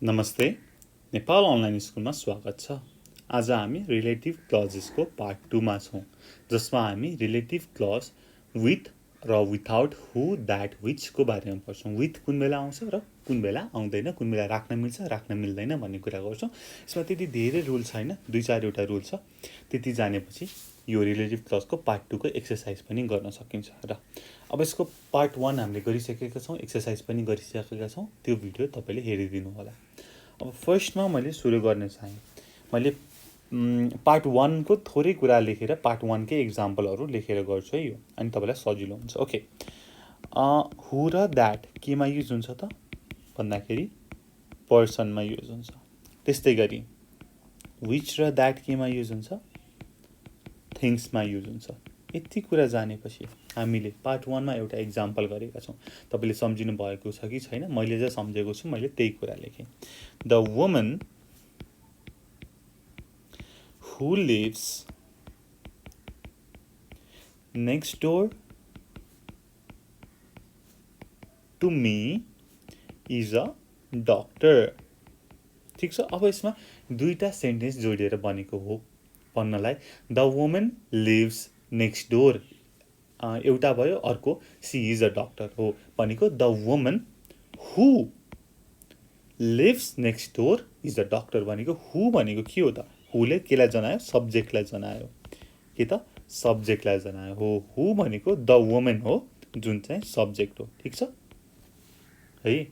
नमस्ते नेपाल अनलाइन स्कुलमा स्वागत छ। आज हामी रिलेटिभ क्लजेसको पार्ट 2 मा छौं, जसमा हामी रिलेटिभ क्लज विथ र विथआउट हु दैट व्हिच को बारेमा पढ्छौं। विथ कुन बेला आउँछ र कुन बेला आउँदैन, कुन बेला राख्न मिल्छ राख्न मिल्दैन भन्ने कुरा गर्छौं। यसमा त्यति धेरै रुल छैन, 2-4 वटा रुल छ। त्यति जानेपछि यो रिलेटिभ क्लजको पार्ट 2 को एक्सरसाइज पनि गर्न सकिन्छ। र अब यसको पार्ट 1 हामीले गरिसकेका छौं, एक्सरसाइज पनि गरिसकेका छौं। त्यो भिडियो तपाईले हेरिदिनु होला। अब फर्स्टमा मैले सुरु गर्न चाहे। मैले पार्ट 1 को थोरै कुरा लेखेर पार्ट 1 कै एक्जाम्पलहरु लेखेर गर्छु है यो, अनि तपाईलाई सजिलो हुन्छ। ओके, हु र दैट केमा युज हुन्छ त भन्दाखेरि पर्सनमा युज हुन्छ। त्यस्तै गरी व्हिच र दैट केमा युज हुन्छ, थिंग्समा युज हुन्छ। यति कुरा जानेपछि हामीले पार्ट 1 मा एउटा एक्जाम्पल गरेका छौं। तपाईले सम्झिनु भएको छ कि छैन, मैले जे सम्झेको छु मैले त्यही कुरा लेखे। The woman who lives next door to me is a doctor. ठीक छ। अब यसमा दुईटा सेन्टेन्स जोडिएर बनेको हो भन्नलाई the woman lives next door एउटा भयो, अर्को सी इज अ डक्टर हो भनेको the woman who lives next door is a doctor भनेको हु भनेको के हो त? हुले केलाई जनायो? सब्जेक्टलाई जनायो। के त? सब्जेक्टलाई जनायो हो। हु भनेको द वुमन हो, जुन चाहिँ सब्जेक्ट हो। ठीक छ है।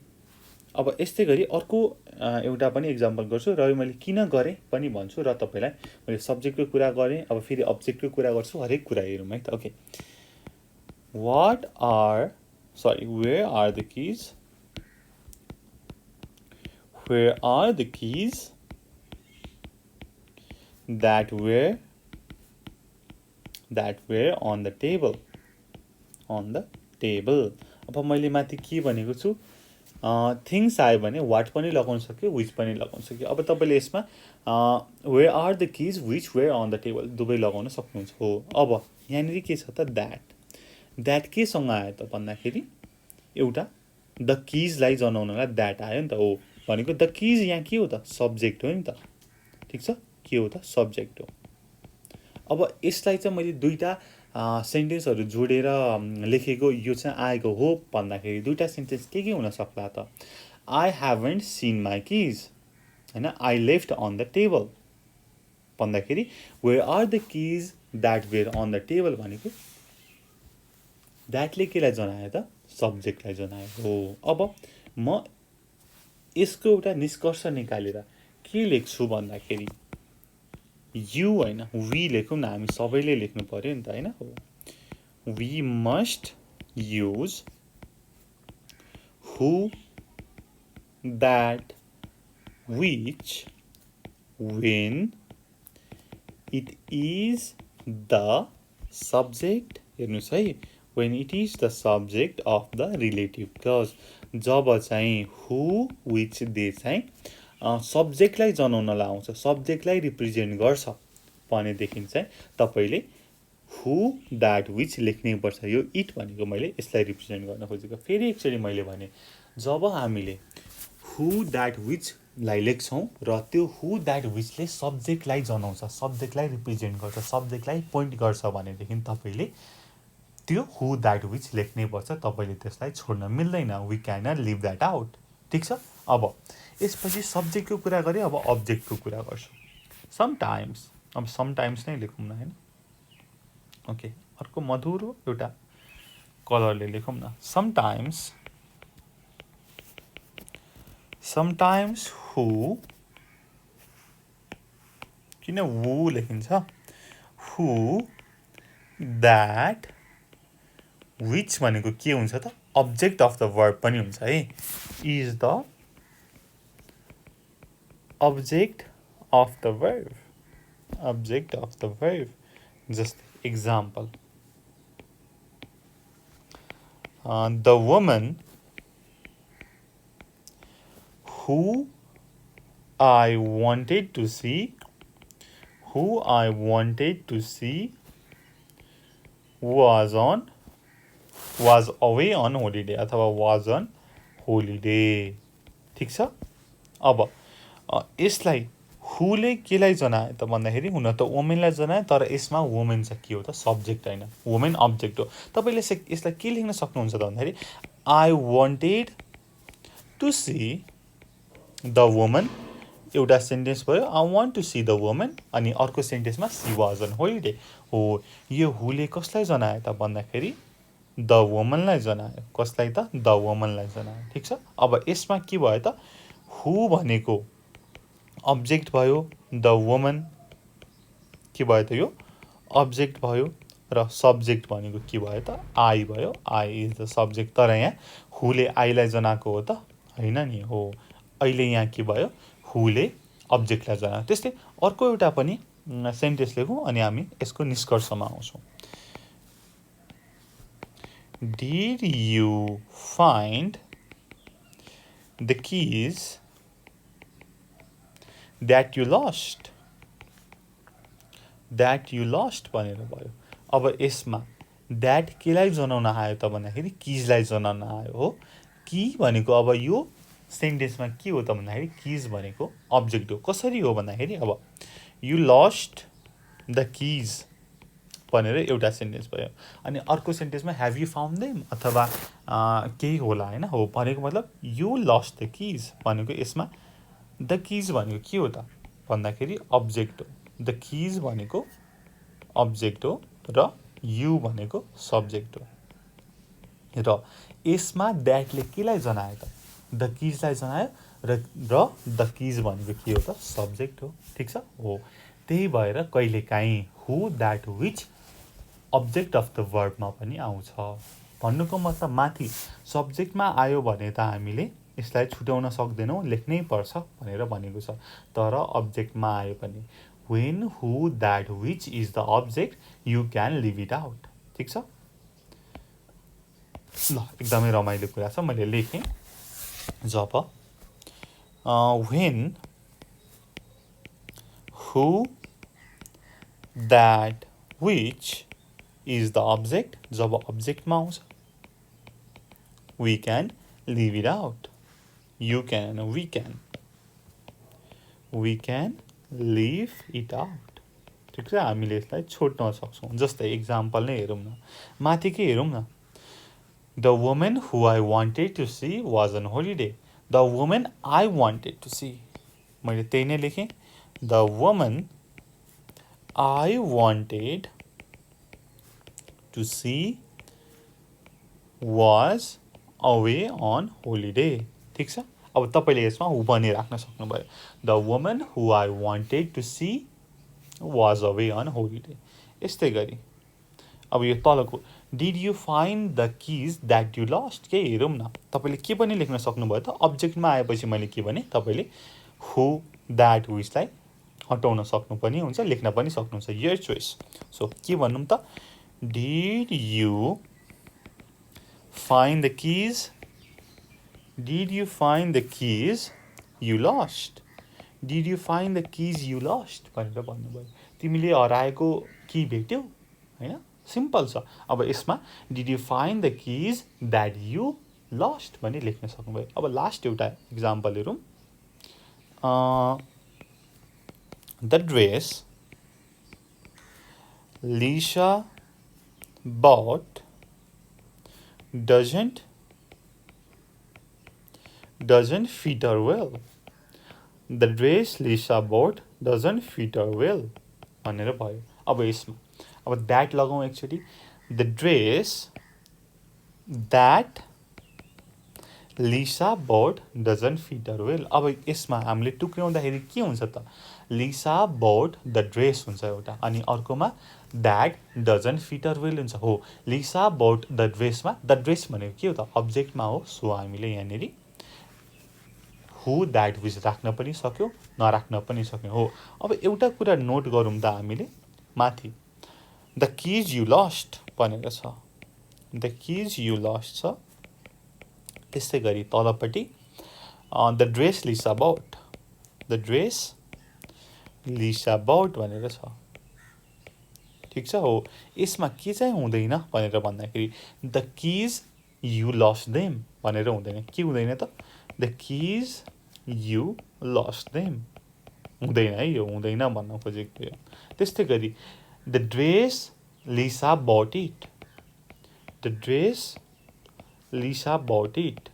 अब यस्तै गरी अर्को एउटा पनि एक्जाम्पल गर्छु र मैले किन गरे पनि भन्छु र तपाईलाई मैले सब्जेक्टको कुरा गरे, अब फेरि अब्जेक्टको कुरा गर्छु। हरेक कुरा हेरौँ है त। Okay, where are the keys? Where are the keys that were on the table? On the table. अब मैले माथि के भनेको छु, थिंग्स आयो भने वाट पनि लगाउन सक्यो, विच पनि लगाउन सक्यो। अब तपाईले यसमा where are the keys which were on the table दुवै लगाउन सक्नुहुन्छ हो। अब यहाँनिर के छ त, दैट के सँग आयो त भन्दाखेरि एउटा द कीजलाई जनाउनलाई दैट आयो नि त हो भनेको द कीज यहाँ के हो त? सब्जेक्ट हो नि त। ठीक छ, के हो त? सब्जेक्ट हो। अब यसलाई चाहिँ मैले दुईटा सेन्टेन्सहरु जोडेर लेखेको यो चाहिँ आएको हो भन्दाखेरि दुईटा सेन्टेन्स के हुन सक्ला त? I haven't seen my keys हैन, I left on the table भन्दाखेरि where are the keys that were on the table भनेको दैटले केलाई जनायो त? सब्जेक्टलाई जनायो हो। अब म यसको एउटा निष्कर्ष निकालेर के लेख्छु भन्दाखेरि यु हैन वी लेखौँ न, हामी सबैले लेख्नु पर्यो नि त हैन। हो, we must use who, that, which when it is the subject, हेर्नुस् है, when it is the subject of the relative clause, जब चाहिँ हु, विच, दे चाहिँ सब्जेक्टलाई जनाउनलाई आउँछ, सब्जेक्टलाई रिप्रेजेन्ट गर्छ भनेदेखि चाहिँ तपाईले हु, दैट, विच लेख्नै पर्छ। यो इट भनेको मैले यसलाई रिप्रेजेन्ट गर्न खोजेको। फेरि एकचोटि मैले भने जब हामीले हु, दैट, विच लाई लेख्छौं र त्यो हु, दैट, विचले सब्जेक्टलाई जनाउँछ, सब्जेक्टलाई रिप्रेजेन्ट गर्छ, सब्जेक्टलाई पोइन्ट गर्छ भनेदेखि तपाईले त्यो हु, दैट, विच लेख्नै पर्छ। तपाईले त्यसलाई छोड्न मिल्दैन। We can not leave that out. ठीक छ। अब यसपछि सब्जेक्टको कुरा गरे, अब अब्जेक्टको कुरा गर्छु। समटाइम्स, अब समटाइम्स नै लेखौँ न हैन। ओके, अर्को मधुरो एउटा कलरले लेखौँ न। समटाइम्स हु, किन वु लेखिन्छ? हु, दैट, विच भनेको के हुन्छ त? अब्जेक्ट अफ द वर्ब पनि हुन्छ है। Is the object of the verb, object of the verb. जस्तै example, the woman who I wanted to see was away on holiday अथवा was on holiday। ठीक छ। अब यसलाई हुले केलाई जनायो त भन्दाखेरि हुन त वुमेनलाई जनायो तर यसमा वुमेन चाहिँ के हो त सब्जेक्ट होइन वुमेन अब्जेक्ट हो तपाईँले यसलाई के लेख्न सक्नुहुन्छ त भन्दाखेरि I wanted to see the woman एउटा सेन्टेन्स भयो I want to see the woman अनि अर्को सेन्टेन्समा सी वाज अन होलिडे हो यो हुले कसलाई जनायो त भन्दाखेरि द वुमनलाई जनायो कसलाई त द वुमनलाई जनायो ठिक छ अब यसमा के भयो त हु भनेको अब्जेक्ट भयो द वुमन के भयो त यो अब्जेक्ट भयो र सब्जेक्ट भनेको के भयो त आई भयो आई इज द सब्जेक्ट तर यहाँ हुले आईलाई जनाएको हो त होइन नि हो अहिले यहाँ के भयो हुले अब्जेक्टलाई जनायो त्यस्तै अर्को एउटा पनि सेन्टेन्स लेखौँ अनि हामी यसको निष्कर्षमा आउँछौँ did you find the keys that you lost भनेर भयो अब यसमा द्याट केलाई जनाउन आयो त भन्दाखेरि किजलाई जनाउन आयो हो कि भनेको अब यो सेन्टेन्समा के हो त भन्दाखेरि किज भनेको अब्जेक्ट हो कसरी हो भन्दाखेरि अब यु लस्ट द किज भनेर एउटा सेन्टेन्स भयो अनि अर्को सेन्टेन्समा हेभ यु फाउन्ड देम अथवा केही होला होइन हो भनेको मतलब यु लस्ट द किज भनेको यसमा द किज भनेको के हो त भन्दाखेरि अब्जेक्ट हो द किज भनेको अब्जेक्ट हो र यु भनेको सब्जेक्ट हो र यसमा द्याटले केलाई जनायो त द किजलाई जनायो र द किज भनेको के हो त सब्जेक्ट हो ठिक छ हो त्यही भएर कहिलेकाहीँ who that which object of the वर्बमा पनि आउँछ भन्नुको मतलब माथि सब्जेक्टमा आयो भने त हामीले यसलाई छुट्याउन सक्दैनौँ लेख्नै पर्छ भनेर भनेको छ तर अब्जेक्टमा आयो भने when who that which is the object you can leave it out ठिक छ ल एकदमै रमाइलो कुरा छ मैले लेखेँ जब when who that which is the object जब अब्जेक्टमा आउँछ we can leave it out you can we can leave it out ठिक छ हामीले यसलाई छोड्न सक्छौँ जस्तै इक्जाम्पल नै हेरौँ न माथिकै हेरौँ न the woman who I wanted to see was on holiday the woman I wanted to see मैले त्यही नै लेखेँ the woman I wanted to see was away on holiday ठिक छ अब तपाईँले यसमा हु पनि राख्न सक्नुभयो the woman who I wanted to see was away on holiday यस्तै गरी अब यो तलको did you find the keys that you lost के हेरौँ न तपाईँले के पनि लेख्न सक्नुभयो त अब्जेक्टमा आएपछि मैले के भने तपाईँले हु द्याट विचलाई हटाउन सक्नु पनि हुन्छ लेख्न पनि सक्नुहुन्छ योर चोइस सो के भनौँ त did you find the keys Did you find the keys you lost? Did you find the keys you lost? भनेर भन्नुभयो तिमीले हराएको की भेट्यौ हैन सिम्पल छ अब यसमा Did you find the keys that you lost भने लेख्न सक्नुभयो अब लास्ट एउटा इक्जाम्पल हेरौँ The dress Lisa bought doesn't fit her well. The dress Lisa bought doesn't fit her well. भनेर भयो अब यसमा अब that लगाउँ एकचोटि the dress that Lisa bought doesn't fit her well. अब यसमा हामीले टुक्र्याउँदाखेरि के हुन्छ त Lisa bought the dress हुन्छ एउटा अनि अर्कोमा that doesn't fit her well हुन्छ हो Lisa bought the dressमा the dress भनेको के हो त अब्जेक्टमा हो सो हामीले यहाँनिर हु द्याट विच राख्न पनि सक्यो नराख्न पनि सक्यो हो अब एउटा कुरा नोट गरौँ त हामीले माथि द किज यु लस्ट भनेको छ द किज यु लस्ट छ त्यस्तै गरी तलपट्टि the dress Lisa bought the dress Lisa bought भनेर छ ठिक छ हो यसमा के चाहिँ हुँदैन भनेर भन्दाखेरि द किज यु लस्ट देम भनेर हुँदैन के हुँदैन त द किज you lost them. हुँदैन है, यो हुँदैन भन्न खोजेको यो. त्यस्तै गरी the dress Lisa bought it. The dress Lisa bought it.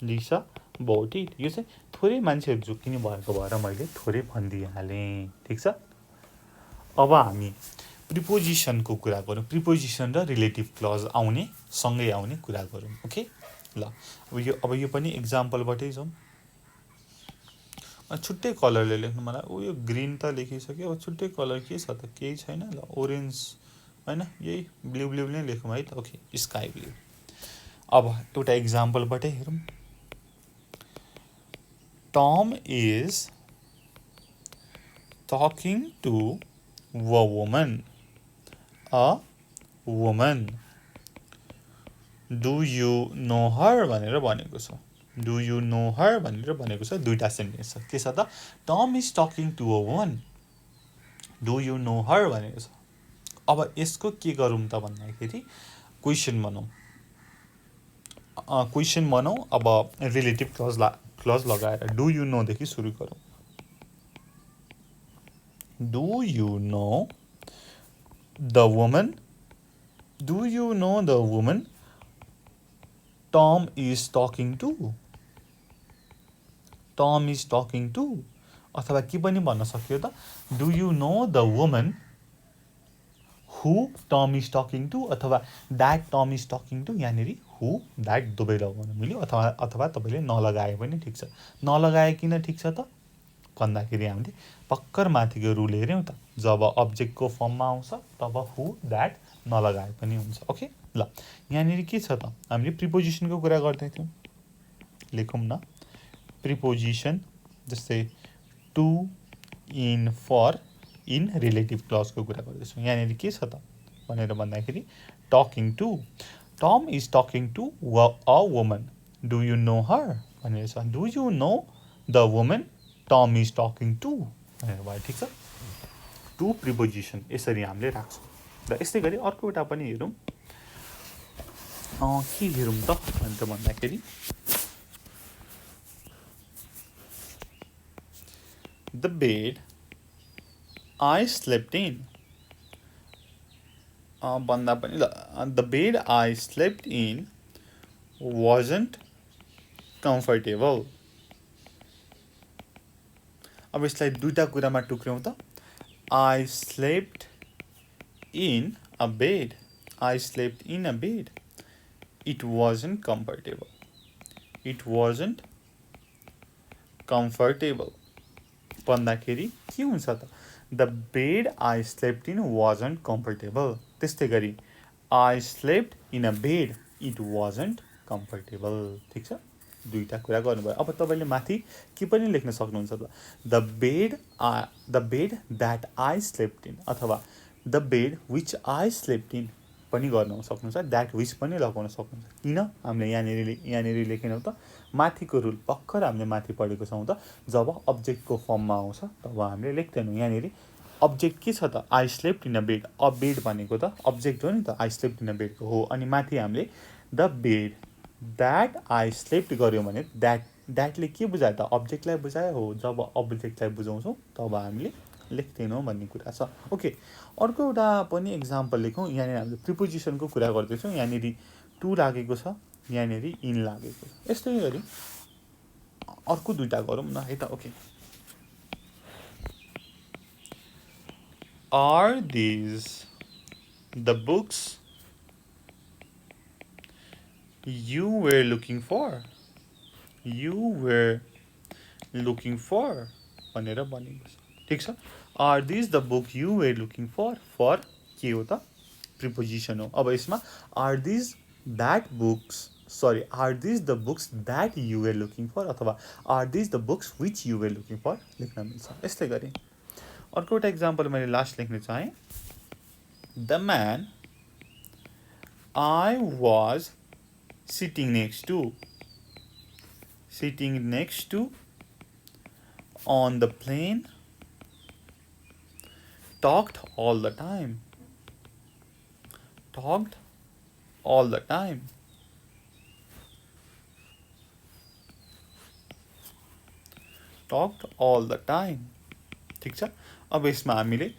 Lisa bought it. यो चाहिँ थोरै मान्छेहरू झुक्किने भएको भएर मैले थोरै भनिदिइहालेँ. ठिक छ. अब हामी प्रिपोजिसनको कुरा गरौँ. प्रिपोजिसन र रिलेटिभ क्लज आउने सँगै आउने कुरा गरौँ. ओके ल. अब यो पनि इक्जाम्पलबाटै जाउँ. छुट्टै कलरले लेख्नु मलाई. यो ग्रिन त लेखिसक्यो. अब छुट्टै कलर के छ त? केही छैन. ल ओरेन्ज होइन, यही ब्लू नै लेखौँ है त. Okay, sky blue. अब एउटा इक्जाम्पलबाटै हेरौँ. Tom is talking to a woman. A woman. Do you know her भनेर भनेको छ. Do you know her भनेर भनेको छ. दुईटा सेन्टेन्स छ. के छ त? Tom is talking to a woman. Do you know her भनेको छ. अब यसको के गरौँ त भन्दाखेरि क्वेसन बनाऊ. क्वेसन बनाऊ. अब रिलेटिभ क्लज लगाएर डु यु नो देखि सुरु गरौँ. Do you know the woman. Do you know the woman Tom is talking to. Tom is talking to. अथवा के पनि भन्न सक्यो त? Do you know the woman who Tom is talking to अथवा that Tom is talking to. यहाँनिर who that दुवै लगाउन मिल्यो. अथवा तपाईँले नलगाए पनि ठिक छ. नलगाए किन ठिक छ त भन्दाखेरि हामीले भर्खर माथिको रुल हेऱ्यौँ त. जब अब्जेक्टको फर्ममा आउँछ तब who that नलगाए पनि हुन्छ. ओके ल. यहाँनिर के छ त? हामीले प्रिपोजिसनको कुरा गर्दै थियौँ. लेखौँ न. प्रिपोजिसन जस्तै to, in, for, in relative क्लजको कुरा गर्दैछौँ. यहाँनिर के छ त भनेर भन्दाखेरि talking to. Tom is talking to a woman. Do you know her भनेर छ. Do you know the woman Tom is talking to भनेर भयो. ठिक छ. टु प्रिपोजिसन यसरी हामीले राख्छौँ. र यस्तै गरी अर्को एउटा पनि हेरौँ. के हेरौँ त भनेर भन्दाखेरि the bed I slept in. भन्दा पनि ल. The bed I slept in wasn't comfortable. अब यसलाई दुईटा कुरामा टुक्र्यौँ त. I slept in a bed. I slept in a bed. It wasn't comfortable. It wasn't comfortable. भन्दाखेरि के हुन्छ त? The bed I slept in wasn't comfortable. त्यस्तै गरी I slept in a bed. It wasn't comfortable. ठिक छ. दुईटा कुरा गर्नुभयो. अब तपाईँले माथि के पनि लेख्न सक्नुहुन्छ त. The bed that I slept in अथवा the bed which I slept in पनि गर्न सक्नुहुन्छ. द्याट विच पनि लगाउन सक्नुहुन्छ. किन हामीले यहाँनिर लेखेनौँ त? माथिको रुल भर्खर हामीले माथि पढेको छौँ त. जब अब्जेक्टको फर्ममा आउँछ तब हामीले लेख्दैनौँ. यहाँनिर अब्जेक्ट के छ त? I slept in a bed. A bed भनेको त अब्जेक्ट हो नि त. आई स्लेप्ट इन अ बेडको हो. अनि माथि हामीले the bed that I slept गऱ्यौँ भने द्याटले के बुझायो त? अब्जेक्टलाई बुझायो हो. जब अब्जेक्टलाई बुझाउँछौँ तब हामीले लेख्दैनौँ भन्ने कुरा छ. ओके, अर्को एउटा पनि इक्जाम्पल लेखौँ. यहाँनिर हामीले प्रिपोजिसनको कुरा गर्दैछौँ. यहाँनिर टु लागेको छ, यहाँनिर इन लागेको छ. यस्तै गरी अर्को दुईवटा गरौँ न है त. Okay, are these the books you were looking for? You were looking for भनेर भनेको छ. ठिक छ. Are these the book you were looking for? For के हो त? प्रिपोजिसन हो. अब यसमा are these that books, sorry, are these the books that you were looking for अथवा are these the books which you were looking for लेख्न मिल्छ. यस्तै गरी अर्को एउटा इक्जाम्पल मैले लास्ट लेख्न चाहेँ. The man I was sitting next to on the plane talked all the time. Talked all the time. ठिक छ। अब यसमा हामीले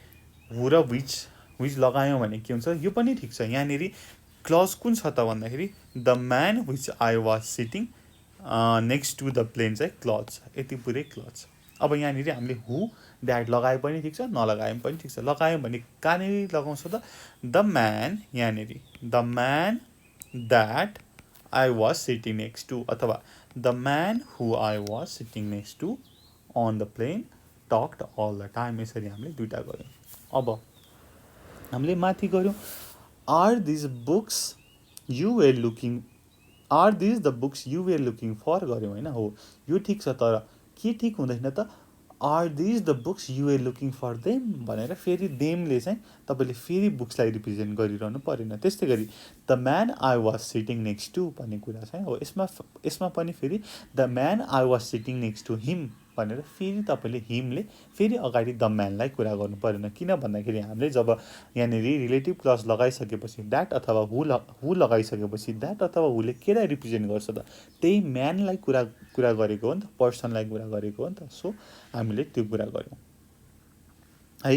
हु र विच लगायौँ भने के हुन्छ, यो पनि ठिक छ। यहाँनिर क्लज कुन छ त भन्दाखेरि the man which I was sitting next to the plane चाहिँ क्लज छ, यति पुरै क्लज छ। अब यहाँनिर हामीले हु द्याट लगाए पनि ठिक छ, नलगाए पनि ठिक छ। लगायौँ भने कहाँनिर लगाउँछ त, द म्यान, यहाँनिर the man that I was sitting next to, अथवा the man who I was sitting next to on the plane talked all the time. यसरी हामीले दुइटा गऱ्यौँ। अब हामीले माथि गऱ्यौँ are these books you were looking, are these the books you were looking for गऱ्यौँ होइन। हो यो ठिक छ, तर के ठिक हुँदैन त, are these the books you were looking for them भनेर फेरि देमले चाहिँ तपाईँले फेरि बुक्सलाई रिप्रेजेन्ट गरिरहनु परेन। त्यस्तै गरी the man I was sitting next to भन्ने कुरा चाहिँ हो, यसमा पनि फेरि the man I was sitting next to him भनेर फेरि तपाईँले हिमले फेरि अगाडि द म्यानलाई कुरा गर्नु परेन। किन भन्दाखेरि हामीले जब यहाँनिर रिलेटिभ क्लज लगाइसकेपछि द्याट अथवा हु लगाइसकेपछि द्याट अथवा हुले केलाई रिप्रेजेन्ट गर्छ त, त्यही म्यानलाई कुरा गरेको हो नि त, पर्सनलाई कुरा गरेको हो नि त। सो हामीले त्यो कुरा गऱ्यौँ है।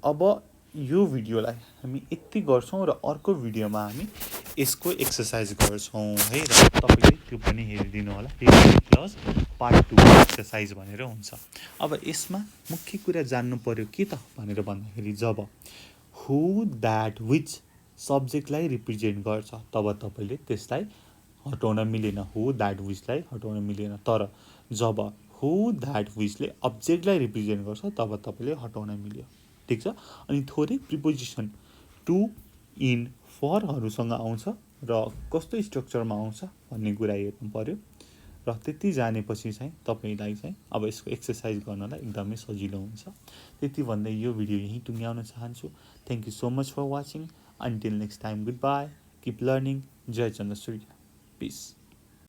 अब यो भिडियोलाई हामी यति गर्छौँ र अर्को भिडियोमा हामी यसको एक्सर्साइज गर्छौँ है। र तपाईँले त्यो पनि हेरिदिनु होला, रिलेटिभ क्लज पार्ट 2 एक्सर्साइज भनेर हुन्छ। अब यसमा मुख्य कुरा जान्नु पर्यो के त भनेर भन्दाखेरि जब हु द्याट विच सब्जेक्टलाई रिप्रेजेन्ट गर्छ तब तपाईँले त्यसलाई हटाउन मिलेन, हु द्याट विचलाई हटाउन मिलेन। तर जब हु द्याट विचले अब्जेक्टलाई रिप्रेजेन्ट गर्छ तब तपाईँले हटाउन मिल्यो। ठिक छ। अनि थोरै प्रिपोजिसन टु, इन, फरहरूसँग आउँछ र कस्तो स्ट्रक्चरमा आउँछ भन्ने कुरा हेर्नु पर्यो। र त्यति जानेपछि चाहिँ तपाईँलाई चाहिँ अब यसको एक्सर्साइज गर्नलाई एकदमै सजिलो हुन्छ। त्यति भन्दै यो भिडियो यहीँ टुङ्ग्याउन चाहन्छु। Thank you so much for watching. Until next time, goodbye, keep learning. जय चन्द्र सूर्य, पिस।